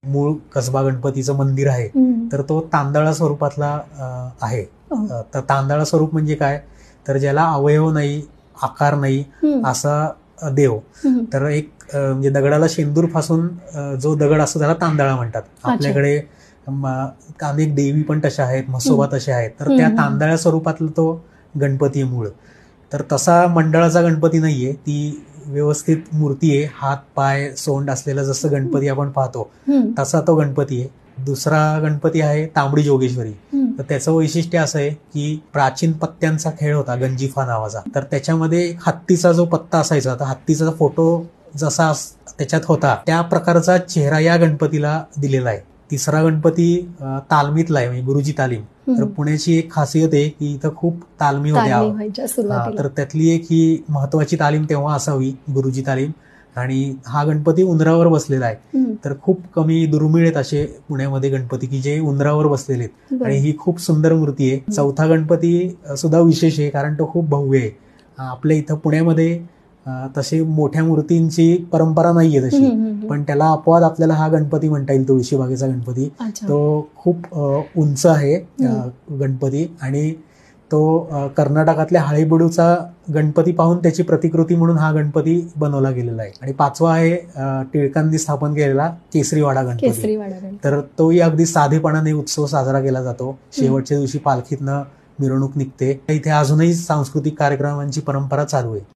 मूळ कसबा गणपतीचं मंदिर आहे तर तो तांदळा स्वरूपातला आहे. तर तांदळा स्वरूप म्हणजे काय, तर ज्याला अवयव नाही, आकार नाही असा देव. तर एक म्हणजे दगडाला शेंदूर फासून जो दगड असतो त्याला तांदळा म्हणतात. आपल्याकडे अनेक देवी पण तशा आहेत, म्हसोबा तसे आहेत. तर त्या तांदळा स्वरूपातला तो गणपती मूळ. तर तसा मंडळाचा गणपती नाहीये, ती व्यवस्थित मूर्ती आहे. हात पाय सोंड असलेला जसं गणपती आपण पाहतो तसा तो गणपती आहे. दुसरा गणपती आहे तांबडी जोगेश्वरी. तर त्याचं वैशिष्ट्य असं आहे की प्राचीन पत्त्यांचा खेळ होता गंजिफा नावाचा. तर त्याच्यामध्ये हत्तीचा जो पत्ता असायचा, तर हत्तीचा फोटो जसा त्याच्यात होता त्या प्रकारचा चेहरा या गणपतीला दिलेला आहे. तिसरा गणपती तालमीतला आहे, म्हणजे गुरुजी तालीम. तर पुण्याची एक खासियत आहे की इथं खूप तालमी होत्या. तर त्यातली एक ही महत्वाची तालीम तेव्हा असावी, गुरुजी तालीम. आणि हा गणपती उंदरावर बसलेला आहे. तर खूप कमी दुर्मिळ आहेत असे पुण्यामध्ये गणपती की जे उंदरावर बसलेले आहेत. आणि ही खूप सुंदर मूर्ती आहे. चौथा गणपती सुद्धा विशेष आहे कारण तो खूप भव्य आहे. आपल्या इथं पुण्यामध्ये तशी मोठ्या मूर्तींची परंपरा नाहीये तशी, पण त्याला अपवाद आपल्याला हा गणपती म्हणता येईल, तुळशीबागेचा गणपती. तो खूप उंच आहे गणपती आणि तो कर्नाटकातल्या हळेबीडूचा गणपती पाहून त्याची प्रतिकृती म्हणून हा गणपती बनवला गेलेला आहे. आणि पाचवा आहे टिळकांनी स्थापन केलेला केसरीवाडा गणपती. तर तोही अगदी साधेपणाने उत्सव साजरा केला जातो. शेवटच्या दिवशी पालखीतनं मिरवणूक निघते. इथे अजूनही सांस्कृतिक कार्यक्रमांची परंपरा चालू आहे.